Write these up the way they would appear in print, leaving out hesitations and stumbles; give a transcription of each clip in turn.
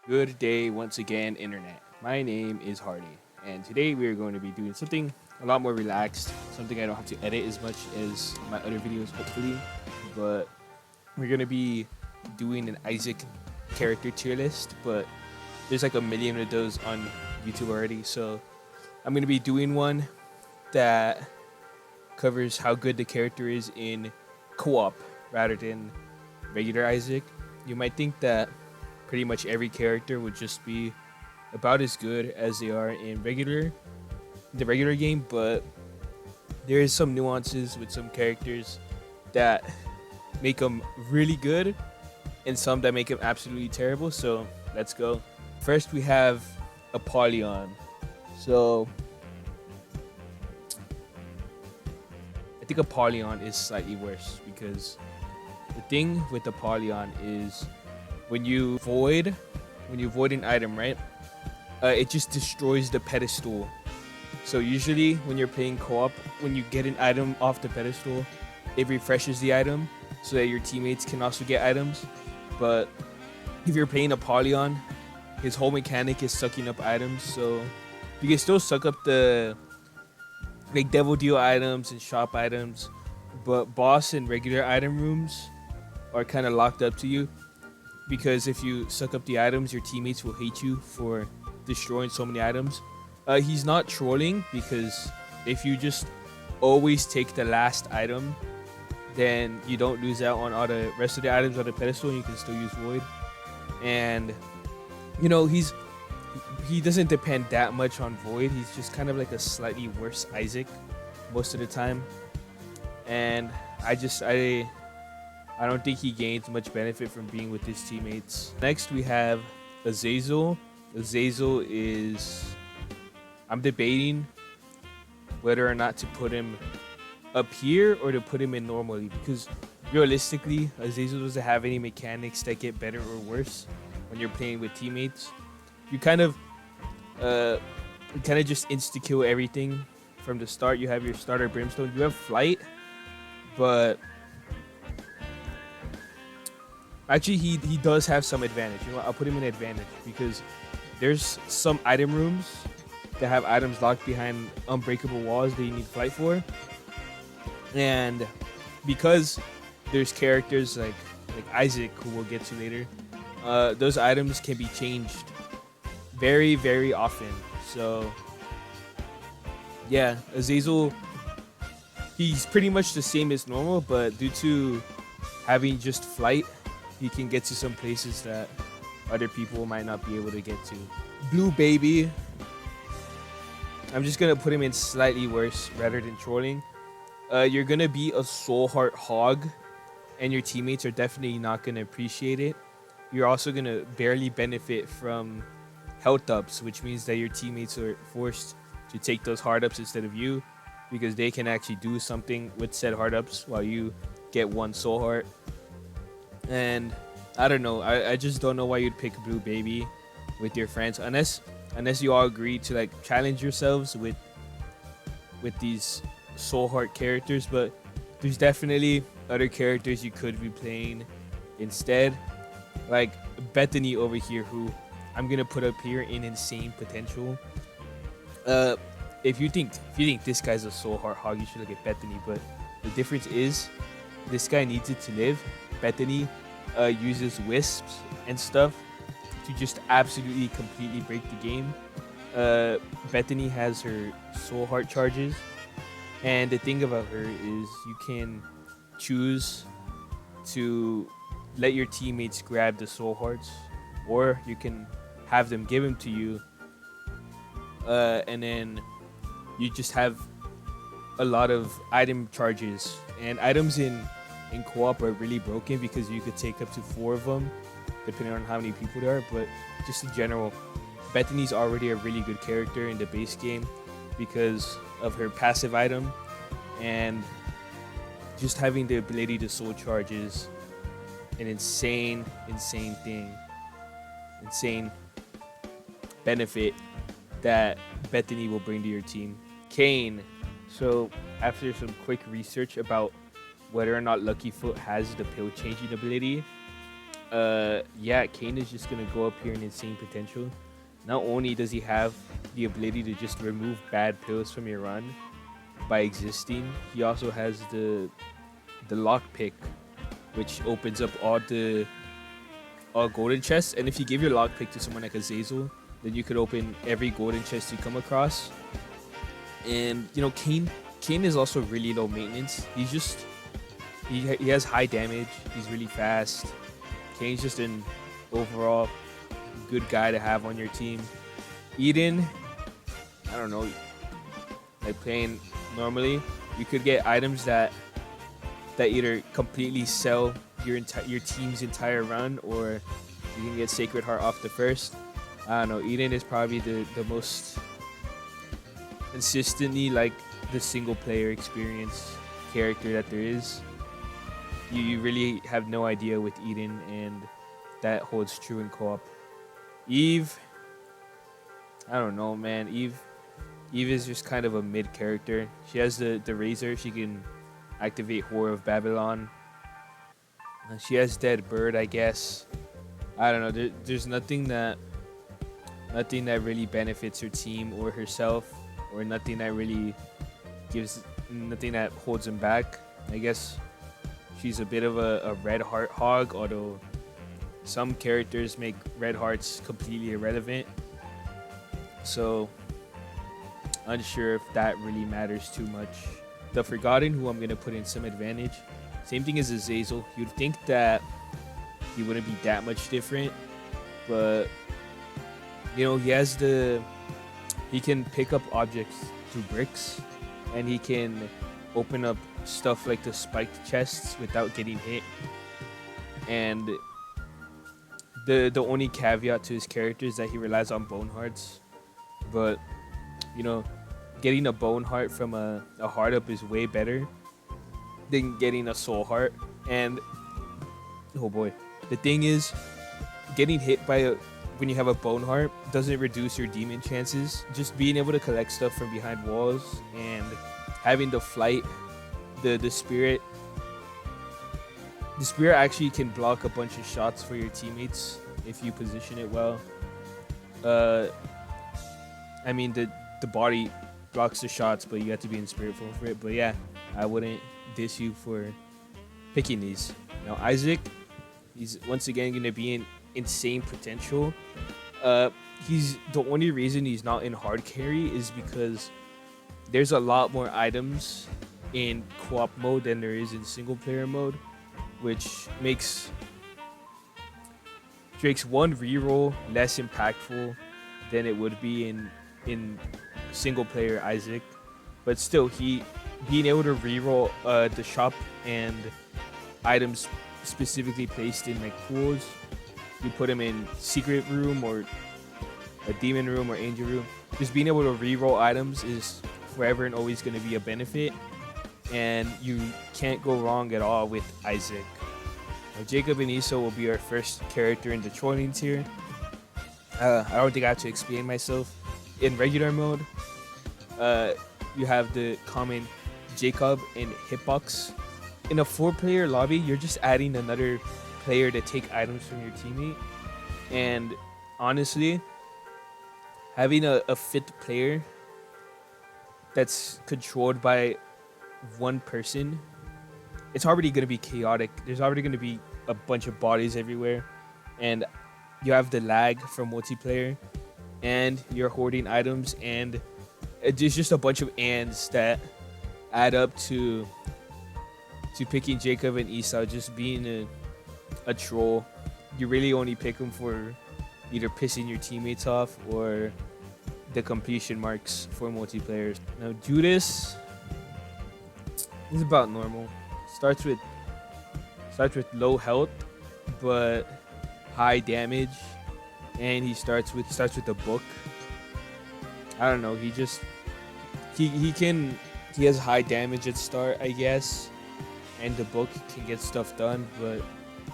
Good day once again, Internet. My name is Hardy, and today we are going to be doing something a lot more relaxed, something I don't have to edit as much as my other videos, hopefully. But we're going to be doing an Isaac character tier list, but there's like a million of those on YouTube already, so I'm going to be doing one that covers how good the character is in co-op rather than regular Isaac. You might think that pretty much every character would just be about as good as they are in the regular game, but there is some nuances with some characters that make them really good and some that make them absolutely terrible. So let's go. First we have Apollyon. So I think Apollyon is slightly worse because the thing with Apollyon is when you void an item, right? It just destroys the pedestal. So usually when you're playing co-op, when you get an item off the pedestal, it refreshes the item so that your teammates can also get items. But if you're playing Apollyon, his whole mechanic is sucking up items. So you can still suck up the like devil deal items and shop items, but boss and regular item rooms are kind of locked up to you. Because if you suck up the items, your teammates will hate you for destroying so many items. He's not trolling because if you just always take the last item, then you don't lose out on all the rest of the items on the pedestal and you can still use Void. And, you know, he doesn't depend that much on Void. He's just kind of like a slightly worse Isaac most of the time. And I don't think he gains much benefit from being with his teammates. Next, we have Azazel. Azazel is... I'm debating whether or not to put him up here or to put him in normally. Because realistically, Azazel doesn't have any mechanics that get better or worse when you're playing with teammates. You kind of just insta-kill everything from the start. You have your starter Brimstone. You have Flight, but... Actually, he does have some advantage. You know what? I'll put him in advantage because there's some item rooms that have items locked behind unbreakable walls that you need Flight for. And because there's characters like Isaac, who we'll get to later, those items can be changed very, very often. So, yeah, Azazel, he's pretty much the same as normal, but due to having just Flight, he can get to some places that other people might not be able to get to. Blue Baby, I'm just gonna put him in slightly worse rather than trolling. You're gonna be a soul heart hog, and your teammates are definitely not gonna appreciate it. You're also gonna barely benefit from health ups, which means that your teammates are forced to take those hard ups instead of you, because they can actually do something with said hard ups while you get one soul heart. And I don't know. I just don't know why you'd pick Blue Baby with your friends unless you all agree to like challenge yourselves with these soul heart characters. But there's definitely other characters you could be playing instead, like Bethany over here, who I'm gonna put up here in insane potential. If you think this guy's a soul heart hog, you should look at Bethany. But the difference is this guy needs it to live. Bethany uses wisps and stuff to just absolutely completely break the game. Bethany has her soul heart charges, and the thing about her is you can choose to let your teammates grab the soul hearts, or you can have them give them to you, and then you just have a lot of item charges. And items in co-op are really broken because you could take up to 4 of them depending on how many people there are. But just in general, Bethany's already a really good character in the base game because of her passive item, and just having the ability to soul charge is an insane benefit that Bethany will bring to your team. Cain. So after some quick research about whether or not Lucky Foot has the pill changing ability, Yeah, Cain is just gonna go up here in insane potential. Not only does he have the ability to just remove bad pills from your run by existing, he also has the lockpick, which opens up all golden chests. And if you give your lockpick to someone like Azazel, then you could open every golden chest you come across. And you know, Cain is also really low maintenance. He's just he has high damage. He's really fast. Cain's just an overall good guy to have on your team. Eden, I don't know, like playing normally, you could get items that either completely sell your team's entire run, or you can get Sacred Heart off the first. I don't know. Eden is probably the most consistently like the single player experience character that there is. You really have no idea with Eden, and that holds true in co-op. Eve, I don't know, man. Eve is just kind of a mid character. She has the razor. She can activate Whore of Babylon. She has Dead Bird, I guess. I don't know. There's nothing that really benefits her team or herself, or nothing that really nothing that holds him back. I guess she's a bit of a red heart hog, although some characters make red hearts completely irrelevant. So unsure if that really matters too much. The Forgotten, who I'm gonna put in some advantage. Same thing as Azazel. You'd think that he wouldn't be that much different, but you know, he can pick up objects through bricks, and he can open up stuff like the spiked chests without getting hit. And the only caveat to his character is that he relies on bone hearts. But you know, getting a bone heart from a heart up is way better than getting a soul heart. And oh boy, the thing is, getting hit by when you have a bone heart doesn't reduce your demon chances. Just being able to collect stuff from behind walls and having the flight, the spirit actually can block a bunch of shots for your teammates if you position it well. I mean, the body blocks the shots, but you have to be in spirit form for it. But yeah, I wouldn't diss you for picking these. Now Isaac, he's once again going to be in insane potential. He's the only reason he's not in hard carry is because there's a lot more items in co-op mode than there is in single player mode, which makes Drake's one reroll less impactful than it would be in single player Isaac. But still, he being able to reroll the shop and items specifically placed in like pools, you put him in secret room or a demon room or angel room, just being able to reroll items is forever and always going to be a benefit, and you can't go wrong at all with Isaac. Now, Jacob and Esau will be our first character in the trolling tier. I don't think I have to explain myself. In regular mode, you have the common Jacob and Hitbox. In a 4-player lobby, you're just adding another player to take items from your teammate. And honestly, having a 5th player that's controlled by one person, it's already going to be chaotic. There's already going to be a bunch of bodies everywhere, and you have the lag from multiplayer, and you're hoarding items, and there's just a bunch of ands that add up to picking Jacob and Esau just being a troll. You really only pick them for either pissing your teammates off or the completion marks for multiplayer. Now Judas is about normal. Starts with low health but high damage, and he starts with a book. I don't know, he has high damage at start, I guess, and the book can get stuff done. But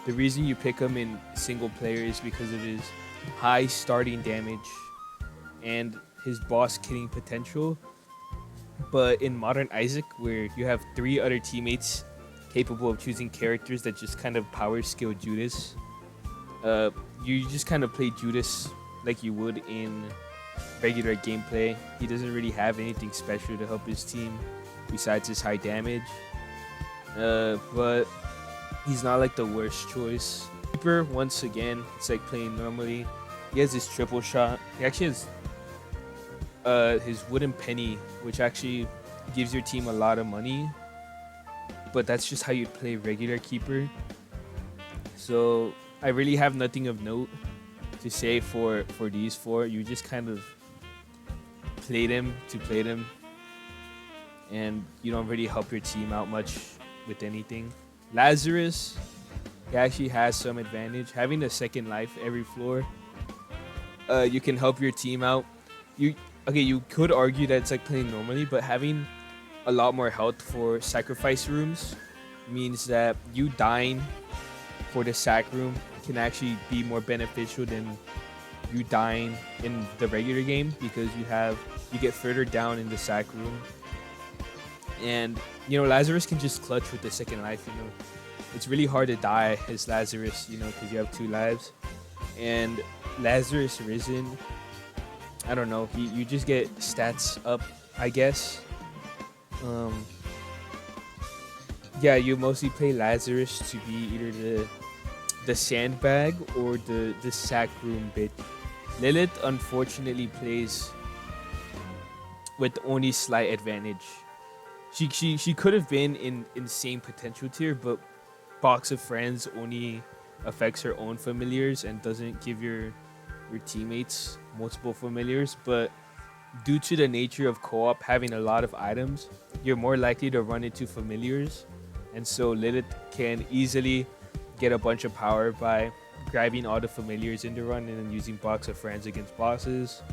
the reason you pick him in single player is because of his high starting damage and his boss killing potential. But in modern Isaac, where you have 3 other teammates capable of choosing characters that just kind of power skill Judas, You just kind of play Judas like you would in regular gameplay. He doesn't really have anything special to help his team besides his high damage. But he's not like the worst choice. Reaper, once again, it's like playing normally. He has his triple shot. He actually has his wooden penny, which actually gives your team a lot of money. But that's just how you play regular keeper. So I really have nothing of note to say for these four. You just kind of play them to play them, and you don't really help your team out much with anything. Lazarus, he actually has some advantage. Having a second life every floor, you can help your team out. You could argue that it's like playing normally, but having a lot more health for sacrifice rooms means that you dying for the sack room can actually be more beneficial than you dying in the regular game, because you get further down in the sack room. And Lazarus can just clutch with the second life. It's really hard to die as Lazarus, because you have 2 lives. And Lazarus Risen, I don't know, you just get stats up, I guess. Yeah, you mostly play Lazarus to be either the sandbag or the sack room bit. Lilith unfortunately plays with only slight advantage. She could have been in insane potential tier, but Box of Friends only affects her own familiars and doesn't give your teammates multiple familiars. But due to the nature of co-op having a lot of items, you're more likely to run into familiars, and so Lilith can easily get a bunch of power by grabbing all the familiars in the run and then using Box of Friends against bosses.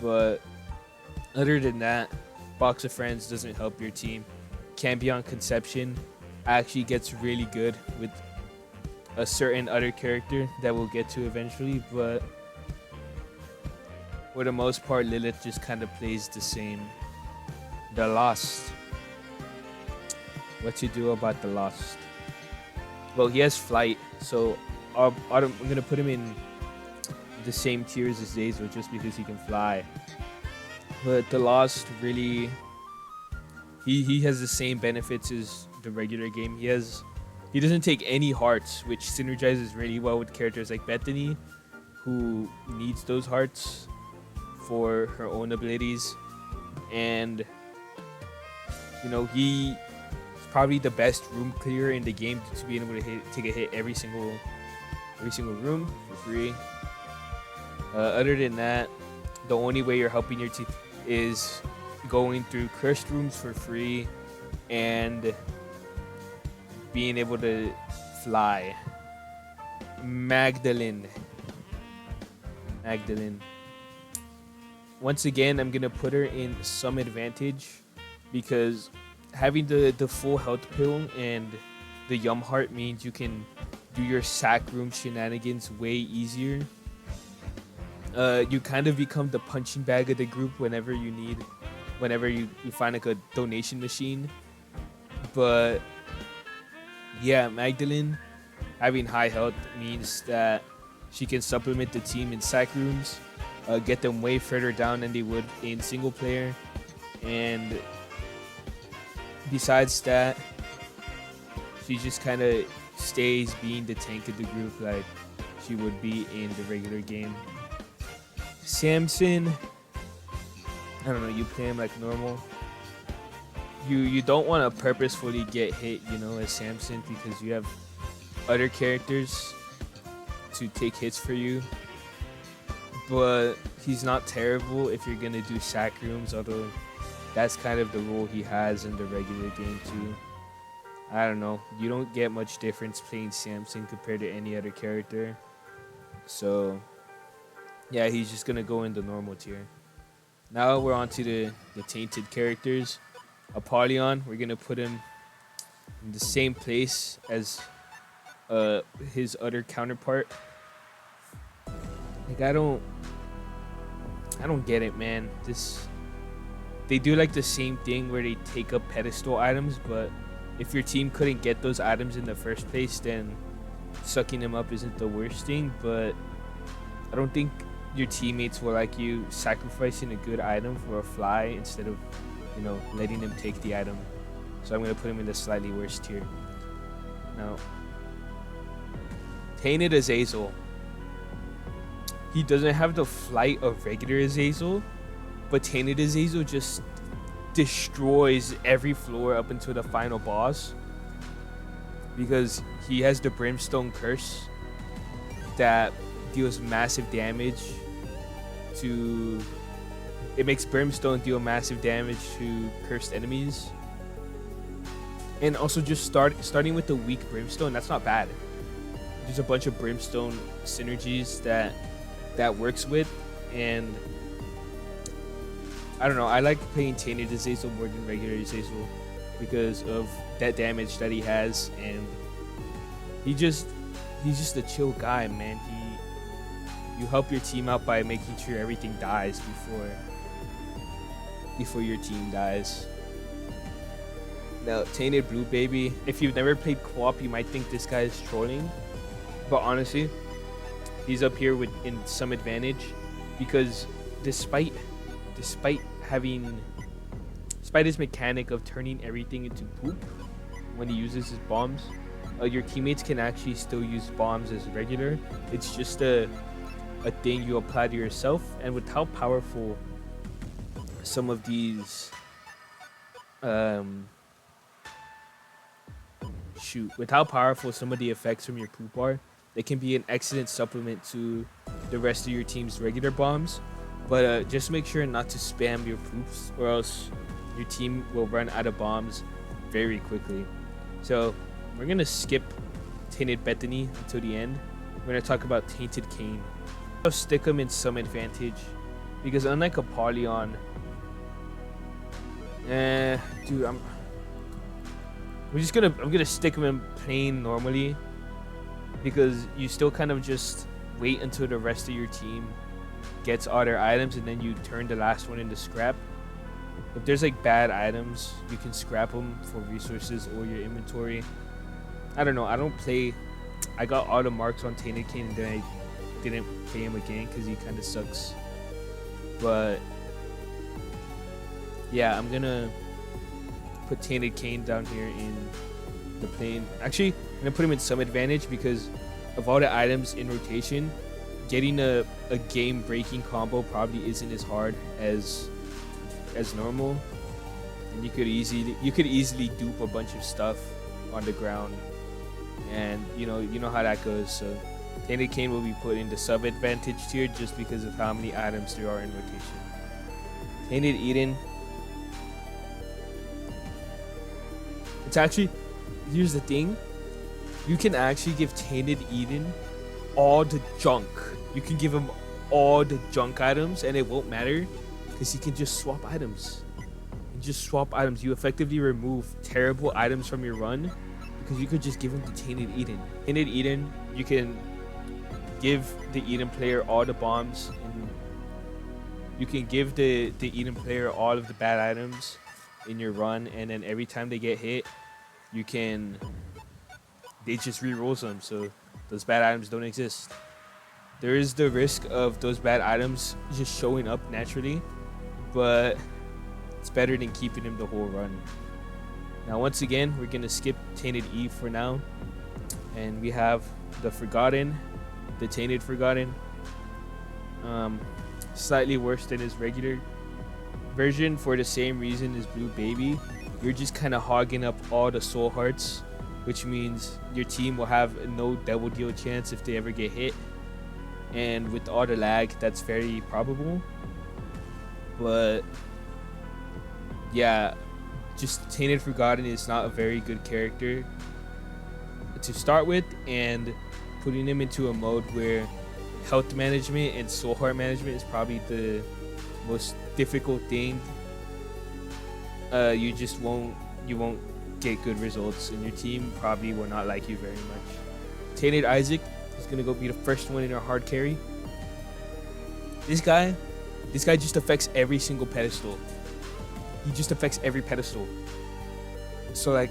But other than that, Box of Friends doesn't help your team. Cambion Conception actually gets really good with a certain other character that we'll get to eventually, but for the most part, Lilith just kind of plays the same. The Lost. What to do about the Lost? Well, he has flight, so I'm gonna put him in the same tiers as Azazel just because he can fly. But the Lost really, he has the same benefits as the regular game. He doesn't take any hearts, which synergizes really well with characters like Bethany, who needs those hearts for her own abilities. And he's probably the best room clearer in the game to be able to take a hit every single room for free. Other than that, the only way you're helping your team is going through cursed rooms for free and being able to fly. Magdalene. Once again, I'm gonna put her in some advantage because having the full health pill and the Yum Heart means you can do your sack room shenanigans way easier. You kind of become the punching bag of the group whenever you find like a donation machine. But yeah, Magdalene having high health means that she can supplement the team in sack rooms, get them way further down than they would in single player. And besides that, she just kind of stays being the tank of the group like she would be in the regular game. Samson, I don't know, you play him like normal. You don't want to purposefully get hit, as Samson, because you have other characters to take hits for you. But he's not terrible if you're gonna do sack rooms, although that's kind of the role he has in the regular game too. I don't know, you don't get much difference playing Samson compared to any other character. So yeah, he's just gonna go in the normal tier. Now we're on to the tainted characters. Apollyon, we're gonna put him in the same place as his other counterpart. Like I don't get it, man. They do like the same thing where they take up pedestal items, but if your team couldn't get those items in the first place, then sucking him up isn't the worst thing, but I don't think your teammates will like you sacrificing a good item for a fly instead of, letting him take the item. So I'm going to put him in the slightly worse tier. Now, Tainted Azazel. He doesn't have the flight of regular Azazel, but Tainted Azazel just destroys every floor up until the final boss, because he has the Brimstone Curse that deals massive damage to... It makes Brimstone deal massive damage to cursed enemies. And also just starting with the weak Brimstone, that's not bad. There's a bunch of Brimstone synergies that works with, and I don't know, I like playing Tainted Azazel more than regular Azazel because of that damage that he has, and he's just a chill guy, man. You help your team out by making sure everything dies before your team dies. Now, Tainted Blue Baby, if you've never played co-op, you might think this guy is trolling, but honestly, he's up here in some advantage, because despite his mechanic of turning everything into poop when he uses his bombs, your teammates can actually still use bombs as regular. It's just a thing you apply to yourself, and with how powerful some of these with how powerful some of the effects from your poop are, they can be an excellent supplement to the rest of your team's regular bombs. But just make sure not to spam your poops, or else your team will run out of bombs very quickly. So we're gonna skip Tainted Bethany until the end. We're gonna talk about Tainted Cain. I'll stick him in some advantage, because unlike Apollyon, dude, I'm gonna stick him in plain normally, because you still kind of just wait until the rest of your team gets all their items, and then you turn the last one into scrap. If there's like bad items, you can scrap them for resources or your inventory. I don't know, I got all the marks on Tainted Cain, and then I didn't play him again because he kind of sucks. But yeah, I'm gonna put Tainted Cain down here in the plane. Actually, I'm gonna put him in some advantage because of all the items in rotation. Getting a game-breaking combo probably isn't as hard as normal, and you could easily dupe a bunch of stuff on the ground, and you know how that goes. So Tainted Cain will be put in the sub-advantage tier just because of how many items there are in rotation. Tainted Eden. It's actually, here's the thing, you can actually give Tainted Eden all the junk. You can give him all the junk items and it won't matter, because he can just swap items. You effectively remove terrible items from your run, because you could just give him the Tainted Eden. Tainted Eden, you can give the Eden player all the bombs, and you can give the Eden player all of the bad items in your run, and then every time they get hit, they just re-rolls them, so those bad items don't exist. There is the risk of those bad items just showing up naturally, but it's better than keeping them the whole run. Now, once again, we're gonna skip Tainted Eve for now, and we have the Tainted Forgotten. Slightly worse than his regular version for the same reason as Blue Baby. You're just kind of hogging up all the soul hearts, which means your team will have no double deal chance if they ever get hit. And with all the lag, that's very probable. But yeah, just Tainted Forgotten is not a very good character to start with, and putting him into a mode where health management and soul heart management is probably the most difficult thing. You won't get good results, and your team probably will not like you very much. Tainted Isaac is gonna go be the first one in our hard carry. This guy just affects every single pedestal. He just affects every pedestal. So like,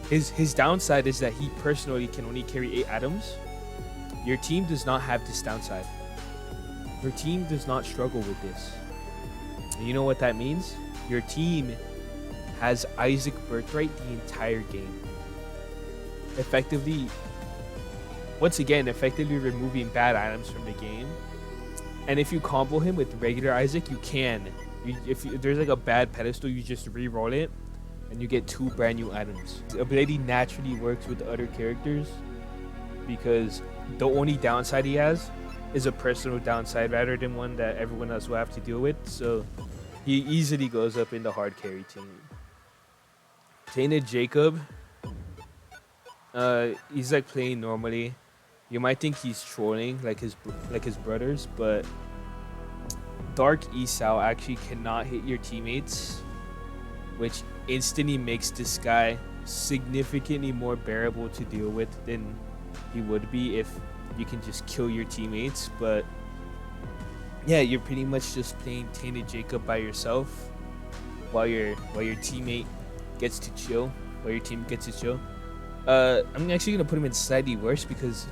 His downside is that he personally can only carry 8 items. Your team does not have this downside. Your team does not struggle with this. And you know what that means? Your team has Isaac Birthright the entire game. Effectively removing bad items from the game. And if you combo him with regular Isaac, you can. If there's like a bad pedestal, you just re-roll it and you get 2 brand new items. The ability naturally works with other characters because the only downside he has is a personal downside rather than one that everyone else will have to deal with. So he easily goes up in the hard carry team. Tainted Jacob, he's like playing normally. You might think he's trolling like his brothers, but Dark Esau actually cannot hit your teammates, which instantly makes this guy significantly more bearable to deal with than he would be if you can just kill your teammates. But yeah, you're pretty much just playing Tainted Jacob by yourself while your teammate gets to chill. I'm actually gonna put him in slightly worse because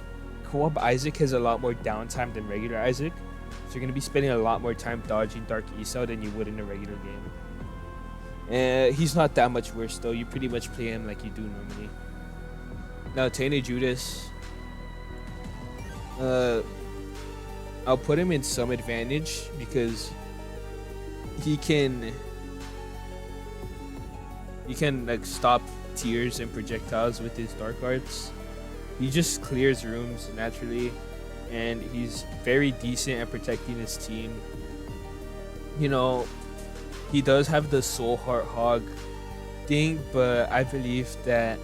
co-op Isaac has a lot more downtime than regular Isaac. So you're going to be spending a lot more time dodging Dark Esau than you would in a regular game. He's not that much worse though. You pretty much play him like you do normally. Now Tainted Judas. I'll put him in some advantage because he can like stop tears and projectiles with his dark arts. He just clears rooms naturally, and he's very decent at protecting his team. You know, he does have the soul heart hog thing, but I believe that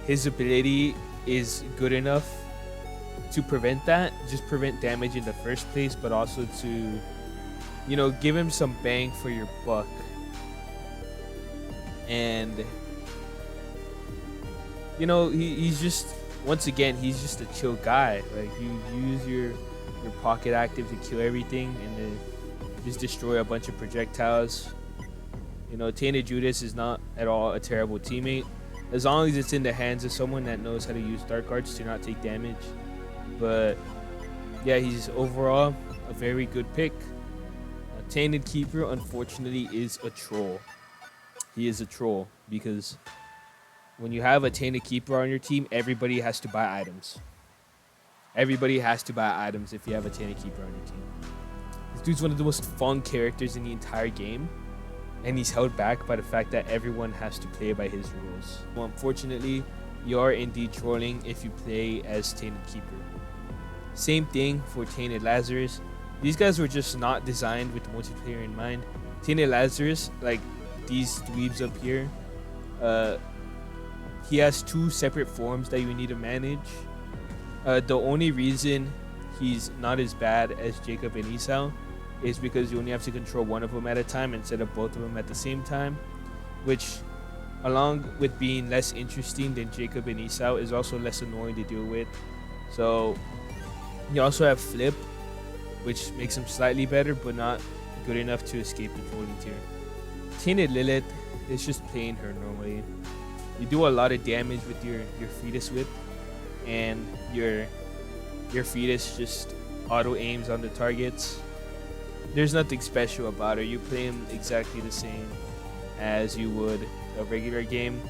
his ability is good enough to prevent that, just prevent damage in the first place, but also to, you know, give him some bang for your buck. And you know, he's just, once again, he's just a chill guy. Like, you use your pocket active to kill everything and then just destroy a bunch of projectiles. You know, Tainted Judas is not at all a terrible teammate as long as it's in the hands of someone that knows how to use dark arts to not take damage. But yeah, he's overall a very good pick. Tainted Keeper, unfortunately, is a troll. He is a troll because when you have a Tainted Keeper on your team, everybody has to buy items. Everybody has to buy items if you have a Tainted Keeper on your team. This dude's one of the most fun characters in the entire game, and he's held back by the fact that everyone has to play by his rules. Well, unfortunately, you are indeed trolling if you play as Tainted Keeper. Same thing for Tainted Lazarus. These guys were just not designed with multiplayer in mind. Tainted Lazarus, like these dweebs up here, he has 2 separate forms that you need to manage. The only reason he's not as bad as Jacob and Esau is because you only have to control one of them at a time instead of both of them at the same time, which, along with being less interesting than Jacob and Esau, is also less annoying to deal with. So you also have Flip, which makes him slightly better but not good enough to escape the trolling tier. Tainted Lilith is just playing her normally. You do a lot of damage with your fetus whip, and your fetus just auto aims on the targets. There's nothing special about her. You play him exactly the same as you would a regular game.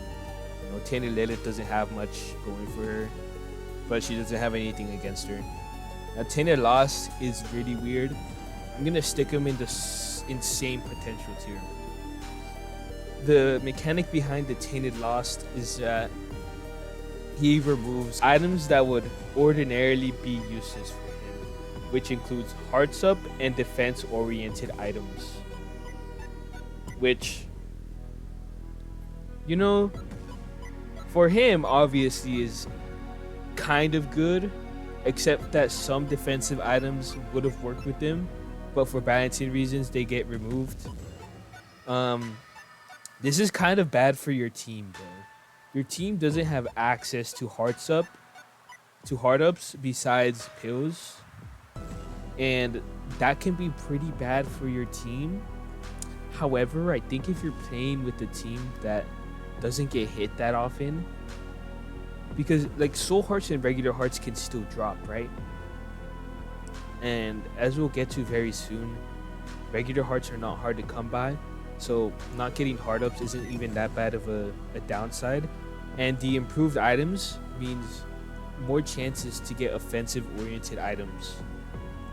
You know, Tainted Lilith doesn't have much going for her, but she doesn't have anything against her. Now Tainted Lost is really weird. I'm gonna stick him in the insane potential tier. The mechanic behind the Tainted Lost is that he removes items that would ordinarily be useless for him, which includes hearts up and defense oriented items, which, you know, for him obviously is kind of good, except that some defensive items would have worked with him, but for balancing reasons they get removed. This is kind of bad for your team though. Your team doesn't have access to heart ups besides pills, and that can be pretty bad for your team. However, I think if you're playing with a team that doesn't get hit that often, because like soul hearts and regular hearts can still drop, right? And as we'll get to very soon, regular hearts are not hard to come by, so not getting hard ups isn't even that bad of a downside. And the improved items means more chances to get offensive oriented items,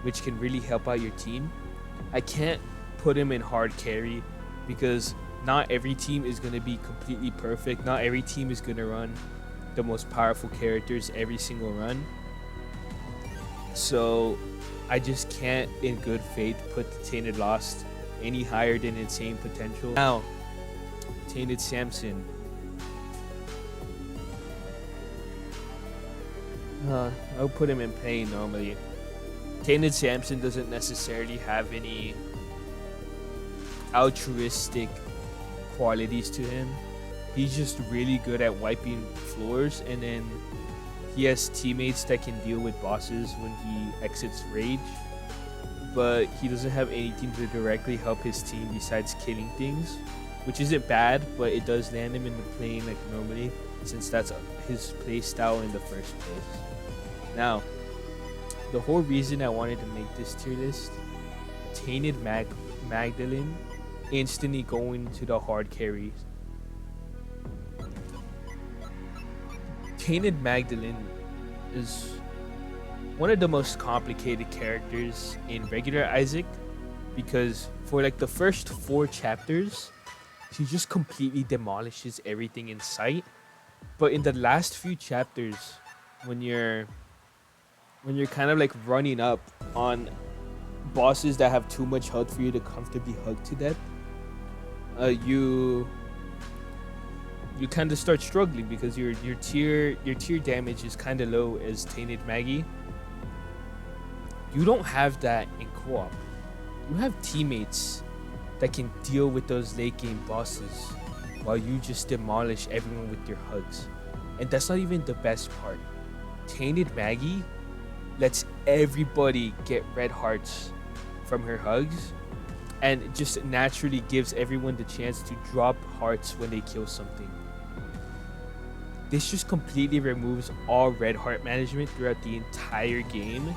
which can really help out your team. I can't put him in hard carry because not every team is going to be completely perfect. Not every team is going to run the most powerful characters every single run. So I just can't in good faith put the Tainted Lost any higher than Insane Potential. Now, Tainted Samson. I'll put him in pain normally. Tainted Samson doesn't necessarily have any altruistic qualities to him. He's just really good at wiping floors, and then he has teammates that can deal with bosses when he exits rage, but he doesn't have anything to directly help his team besides killing things, which isn't bad, but it does land him in the plane like normally, since that's his play style in the first place. Now, the whole reason I wanted to make this tier list, Tainted Magdalene instantly going to the hard carries. Tainted Magdalene is one of the most complicated characters in regular Isaac, because for like the first 4 chapters, she just completely demolishes everything in sight. But in the last few chapters, when you're kind of like running up on bosses that have too much health for you to comfortably hug to death, you kind of start struggling because your tier damage is kind of low as Tainted Maggie. You don't have that in co-op. You have teammates that can deal with those late game bosses while you just demolish everyone with your hugs. And that's not even the best part. Tainted Maggie lets everybody get red hearts from her hugs, and just naturally gives everyone the chance to drop hearts when they kill something. This just completely removes all red heart management throughout the entire game.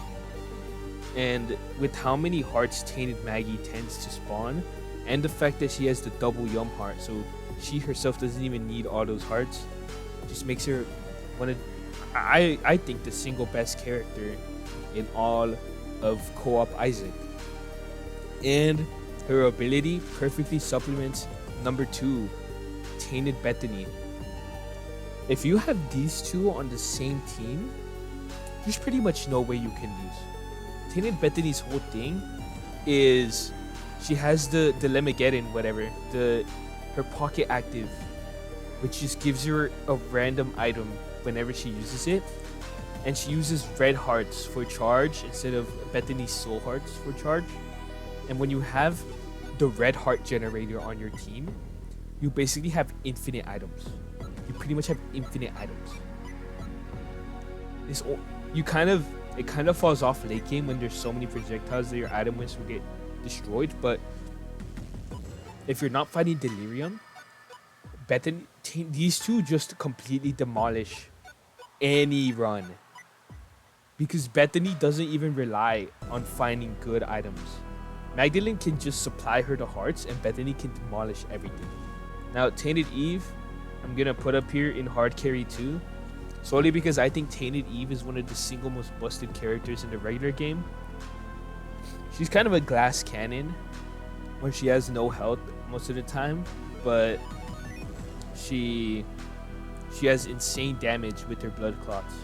And with how many hearts Tainted Maggie tends to spawn, and the fact that she has the double yum heart, so she herself doesn't even need all those hearts, just makes her one of, I think, the single best character in all of co-op Isaac. And her ability perfectly supplements number 2, Tainted Bethany. If you have these two on the same team, there's pretty much no way you can lose. Tainted Bethany's whole thing is she has the Lemageddon, whatever, her pocket active, which just gives her a random item whenever she uses it, and she uses red hearts for charge instead of Bethany's soul hearts for charge. And when you have the red heart generator on your team, you basically have infinite items. You pretty much have infinite items. It kind of falls off late game when there's so many projectiles that your item wins will get destroyed. But if you're not fighting Delirium, Bethany, these two just completely demolish any run, because Bethany doesn't even rely on finding good items. Magdalene can just supply her the hearts, and Bethany can demolish everything. Now, Tainted Eve, I'm gonna put up here in hard carry too, solely because I think Tainted Eve is one of the single most busted characters in the regular game. She's kind of a glass cannon where she has no health most of the time, but she has insane damage with her blood clots.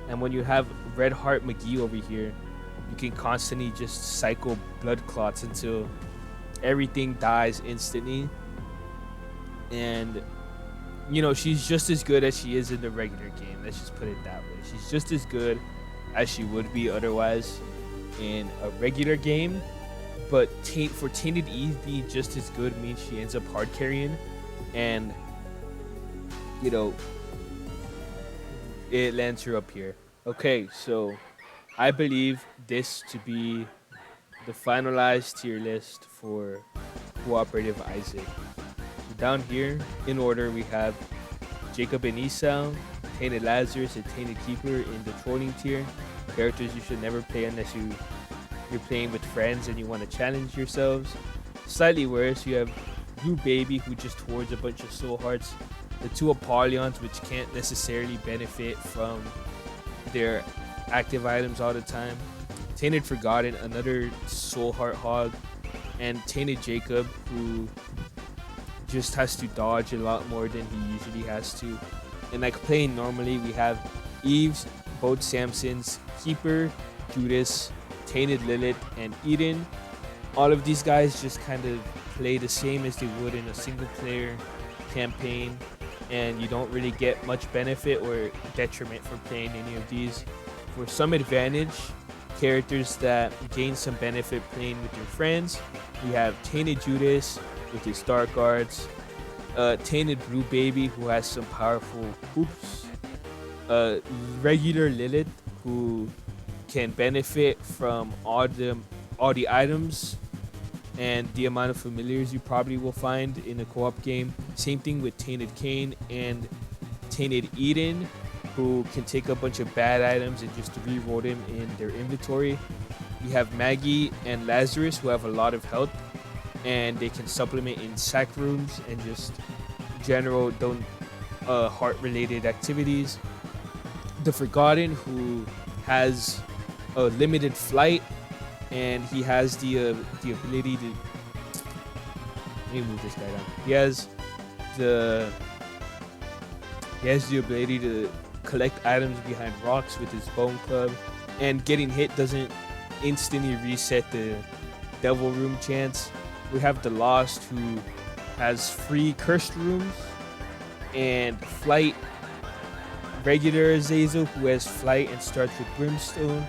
And when you have Red Heart McGee over here, you can constantly just cycle blood clots until everything dies instantly. And you know, she's just as good as she is in the regular game. Let's just put it that way. She's just as good as she would be otherwise in a regular game. But for Tainted Eve being just as good means she ends up hard carrying, and you know, it lands her up here. Okay, so I believe this to be the finalized tier list for Cooperative Isaac. down here, in order, we have Jacob and Esau, Tainted Lazarus, and Tainted Keeper in the trolling tier. Characters you should never play unless you're playing with friends and you want to challenge yourselves. Slightly worse, you have Blue Baby, who just hoards a bunch of soul hearts. The two Apollyons, which can't necessarily benefit from their active items all the time. Tainted Forgotten, another soul heart hog. And Tainted Jacob, who just has to dodge a lot more than he usually has to. And like playing normally, we have Eve's, both Samson's, Keeper, Judas, Tainted Lilith, and Eden. All of these guys just kind of play the same as they would in a single player campaign, and you don't really get much benefit or detriment for playing any of these. For some advantage, characters that gain some benefit playing with your friends, we have Tainted Judas with his Dark Arts, Tainted Blue Baby, who has some powerful hoops, regular Lilith, who can benefit from all the items and the amount of familiars you probably will find in a co-op game. Same thing with Tainted Cain and Tainted Eden, who can take a bunch of bad items and just re-roll them in their inventory. We have Maggie and Lazarus, who have a lot of health, and they can supplement in sack rooms and just general heart-related activities. The Forgotten, who has a limited flight, and he has the ability to. Let me move this guy down. He has the ability to collect items behind rocks with his bone club, and getting hit doesn't instantly reset the devil room chance. We have the Lost, who has free cursed rooms and flight. Regular Azazel, who has flight and starts with brimstone,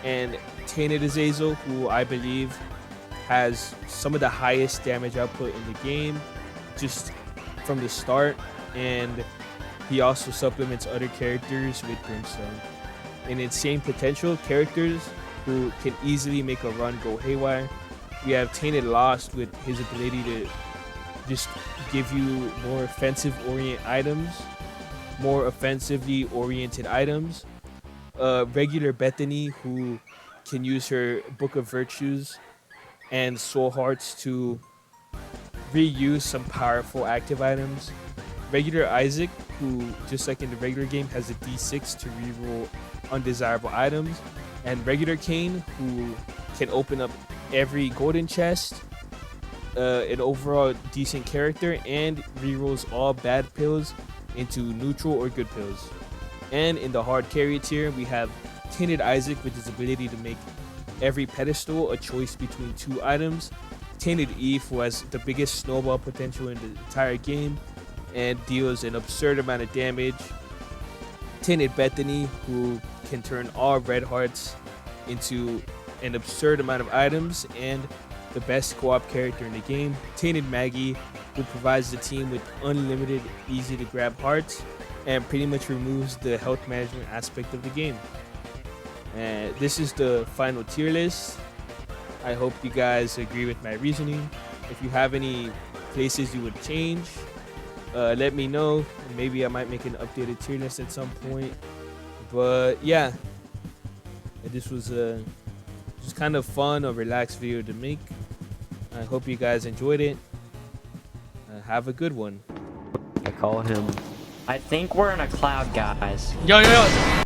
and Tainted Azazel, who I believe has some of the highest damage output in the game just from the start, and he also supplements other characters with brimstone. An insane potential, characters who can easily make a run go haywire. We have Tainted Lost with his ability to just give you more offensively oriented items. Regular Bethany, who can use her Book of Virtues and Soul Hearts to reuse some powerful active items. Regular Isaac, who just like in the regular game has a D6 to reroll undesirable items. And regular Cain, who can open up every golden chest, an overall decent character, and rerolls all bad pills into neutral or good pills. And in the hard carry tier, we have Tainted Isaac with his ability to make every pedestal a choice between two items. Tainted Eve, who has the biggest snowball potential in the entire game and deals an absurd amount of damage. Tainted Bethany, who can turn all red hearts into an absurd amount of items and the best co-op character in the game. Tainted Maggie, who provides the team with unlimited easy to grab hearts and pretty much removes the health management aspect of the game. And this is the final tier list. I hope you guys agree with my reasoning. If you have any places you would change, let me know. Maybe I might make an updated tier list at some point. But yeah, this was just kind of fun, a relaxed video to make. I hope you guys enjoyed it. Have a good one. I call him. I think we're in a cloud, guys. Yo.